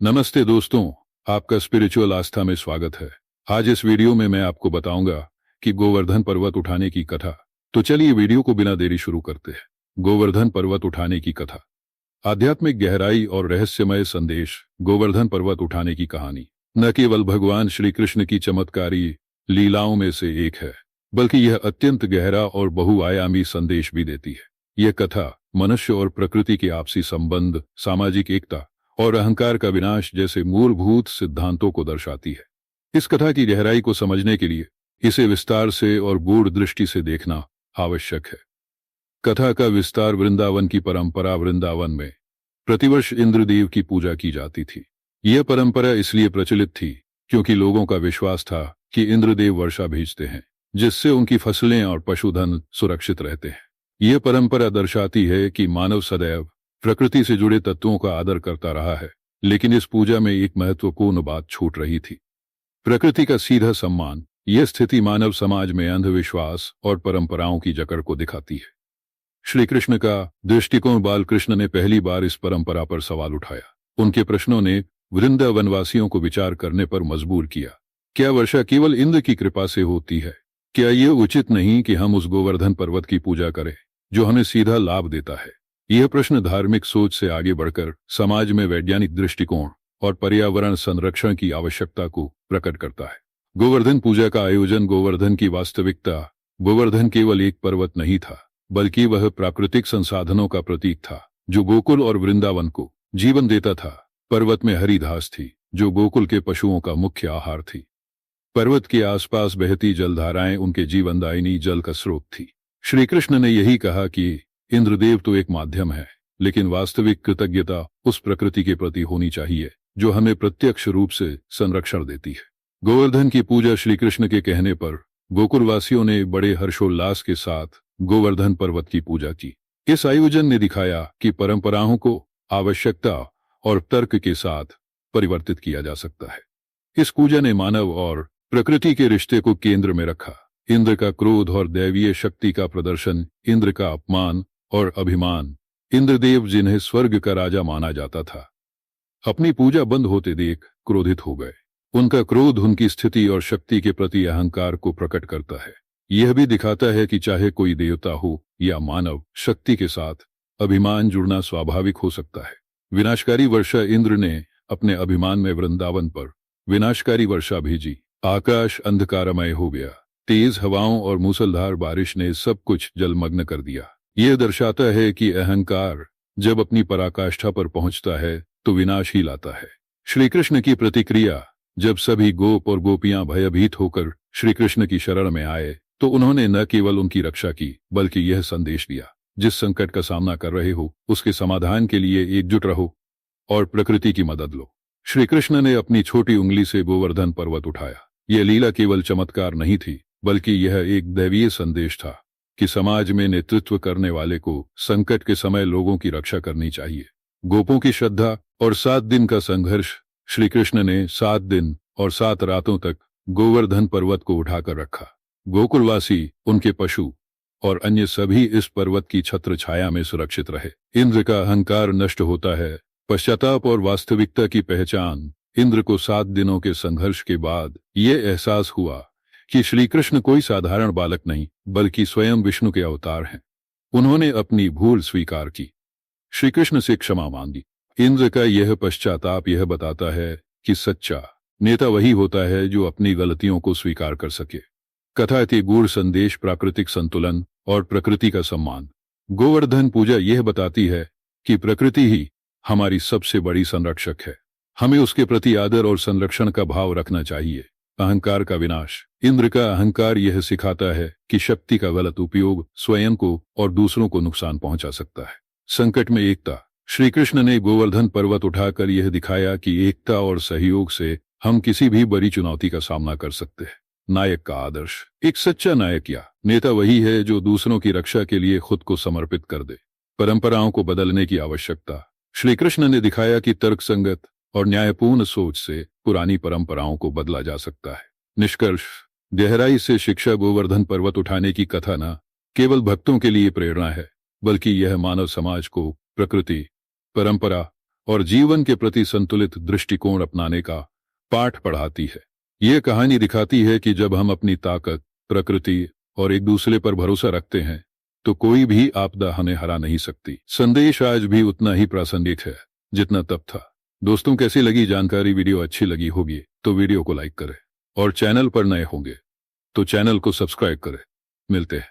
नमस्ते दोस्तों, आपका स्पिरिचुअल आस्था में स्वागत है। आज इस वीडियो में मैं आपको बताऊंगा कि गोवर्धन पर्वत उठाने की कथा। तो चलिए वीडियो को बिना देरी शुरू करते हैं। गोवर्धन पर्वत उठाने की कथा। आध्यात्मिक गहराई और रहस्यमय संदेश। गोवर्धन पर्वत उठाने की कहानी न केवल भगवान श्री कृष्ण की चमत्कारी लीलाओं में से एक है, बल्कि यह अत्यंत गहरा और बहुआयामी संदेश भी देती है। यह कथा मनुष्य और प्रकृति के आपसी संबंध, सामाजिक एकता और अहंकार का विनाश जैसे मूलभूत सिद्धांतों को दर्शाती है। इस कथा की गहराई को समझने के लिए इसे विस्तार से और गूढ़ दृष्टि से देखना आवश्यक है। कथा का विस्तार। वृंदावन की परंपरा। वृंदावन में प्रतिवर्ष इंद्रदेव की पूजा की जाती थी। यह परंपरा इसलिए प्रचलित थी क्योंकि लोगों का विश्वास था कि इंद्रदेव वर्षा भेजते हैं, जिससे उनकी फसलें और पशुधन सुरक्षित रहते हैं। यह परंपरा दर्शाती है कि मानव सदैव प्रकृति से जुड़े तत्वों का आदर करता रहा है, लेकिन इस पूजा में एक महत्वपूर्ण बात छूट रही थी: प्रकृति का सीधा सम्मान। यह स्थिति मानव समाज में अंधविश्वास और परंपराओं की जकड़ को दिखाती है। श्री कृष्ण का दृष्टिकोण। बालकृष्ण ने पहली बार इस परंपरा पर सवाल उठाया। उनके प्रश्नों ने वृंदावनवासियों को विचार करने पर मजबूर किया। क्या वर्षा केवल इंद्र की कृपा से होती है? क्या यह उचित नहीं कि हम उस गोवर्धन पर्वत की पूजा करें जो हमें सीधा लाभ देता है? यह प्रश्न धार्मिक सोच से आगे बढ़कर समाज में वैज्ञानिक दृष्टिकोण और पर्यावरण संरक्षण की आवश्यकता को प्रकट करता है। गोवर्धन पूजा का आयोजन। गोवर्धन की वास्तविकता। गोवर्धन केवल एक पर्वत नहीं था, बल्कि वह प्राकृतिक संसाधनों का प्रतीक था जो गोकुल और वृंदावन को जीवन देता था। पर्वत में हरी घास थी जो गोकुल के पशुओं का मुख्य आहार थी। पर्वत के आसपास बहती जलधाराएं उनके जीवनदायिनी जल का स्रोत थी। श्री कृष्ण ने यही कहा कि इंद्रदेव तो एक माध्यम है, लेकिन वास्तविक कृतज्ञता उस प्रकृति के प्रति होनी चाहिए जो हमें प्रत्यक्ष रूप से संरक्षण देती है। गोवर्धन की पूजा। श्री कृष्ण के कहने पर गोकुलवासियों ने बड़े हर्षोल्लास के साथ गोवर्धन पर्वत की पूजा की। इस आयोजन ने दिखाया कि परंपराओं को आवश्यकता और तर्क के साथ परिवर्तित किया जा सकता है। इस पूजा ने मानव और प्रकृति के रिश्ते को केंद्र में रखा। इंद्र का क्रोध और दैवीय शक्ति का प्रदर्शन। इंद्र का अपमान और अभिमान। इंद्रदेव, जिन्हें स्वर्ग का राजा माना जाता था, अपनी पूजा बंद होते देख क्रोधित हो गए। उनका क्रोध उनकी स्थिति और शक्ति के प्रति अहंकार को प्रकट करता है। यह भी दिखाता है कि चाहे कोई देवता हो या मानव, शक्ति के साथ अभिमान जुड़ना स्वाभाविक हो सकता है। विनाशकारी वर्षा। इंद्र ने अपने अभिमान में वृंदावन पर विनाशकारी वर्षा भेजी। आकाश अंधकारमय हो गया। तेज हवाओं और मूसलधार बारिश ने सब कुछ जलमग्न कर दिया। यह दर्शाता है कि अहंकार जब अपनी पराकाष्ठा पर पहुंचता है तो विनाश ही लाता है। श्री कृष्ण की प्रतिक्रिया। जब सभी गोप और गोपियां भयभीत होकर श्री कृष्ण की शरण में आए तो उन्होंने न केवल उनकी रक्षा की, बल्कि यह संदेश दिया: जिस संकट का सामना कर रहे हो उसके समाधान के लिए एकजुट रहो और प्रकृति की मदद लो। श्री कृष्ण ने अपनी छोटी उंगली से गोवर्धन पर्वत उठाया। यह लीला केवल चमत्कार नहीं थी, बल्कि यह एक दैवीय संदेश था कि समाज में नेतृत्व करने वाले को संकट के समय लोगों की रक्षा करनी चाहिए। गोपों की श्रद्धा और 7 दिन का संघर्ष। श्री कृष्ण ने 7 दिन और 7 रातों तक गोवर्धन पर्वत को उठाकर रखा। गोकुलवासी, उनके पशु और अन्य सभी इस पर्वत की छत्र छाया में सुरक्षित रहे। इंद्र का अहंकार नष्ट होता है। पश्चाताप और वास्तविकता की पहचान। इंद्र को 7 दिनों के संघर्ष के बाद यह एहसास हुआ कि श्री कृष्ण कोई साधारण बालक नहीं, बल्कि स्वयं विष्णु के अवतार हैं। उन्होंने अपनी भूल स्वीकार की, श्री कृष्ण से क्षमा मांगी। इंद्र का यह पश्चाताप यह बताता है कि सच्चा नेता वही होता है जो अपनी गलतियों को स्वीकार कर सके। कथा के गूढ़ संदेश। प्राकृतिक संतुलन और प्रकृति का सम्मान। गोवर्धन पूजा यह बताती है कि प्रकृति ही हमारी सबसे बड़ी संरक्षक है। हमें उसके प्रति आदर और संरक्षण का भाव रखना चाहिए। अहंकार का विनाश। इंद्र का अहंकार यह सिखाता है कि शक्ति का गलत उपयोग स्वयं को और दूसरों को नुकसान पहुंचा सकता है। संकट में एकता। श्री कृष्ण ने गोवर्धन पर्वत उठाकर यह दिखाया कि एकता और सहयोग से हम किसी भी बड़ी चुनौती का सामना कर सकते हैं। नायक का आदर्श। एक सच्चा नायक या नेता वही है जो दूसरों की रक्षा के लिए खुद को समर्पित कर दे। परंपराओं को बदलने की आवश्यकता। श्री कृष्ण ने दिखाया कि तर्कसंगत और न्यायपूर्ण सोच से पुरानी परंपराओं को बदला जा सकता है। निष्कर्ष। गहराई से शिक्षा। गोवर्धन पर्वत उठाने की कथा न केवल भक्तों के लिए प्रेरणा है, बल्कि यह मानव समाज को प्रकृति, परंपरा और जीवन के प्रति संतुलित दृष्टिकोण अपनाने का पाठ पढ़ाती है। ये कहानी दिखाती है कि जब हम अपनी ताकत, प्रकृति और एक दूसरे पर भरोसा रखते हैं तो कोई भी आपदा हमें हरा नहीं सकती। संदेश आज भी उतना ही प्रासंगिक है जितना तब था। दोस्तों, कैसी लगी जानकारी? वीडियो अच्छी लगी होगी तो वीडियो को लाइक करें और चैनल पर नए होंगे तो चैनल को सब्सक्राइब करें। मिलते हैं।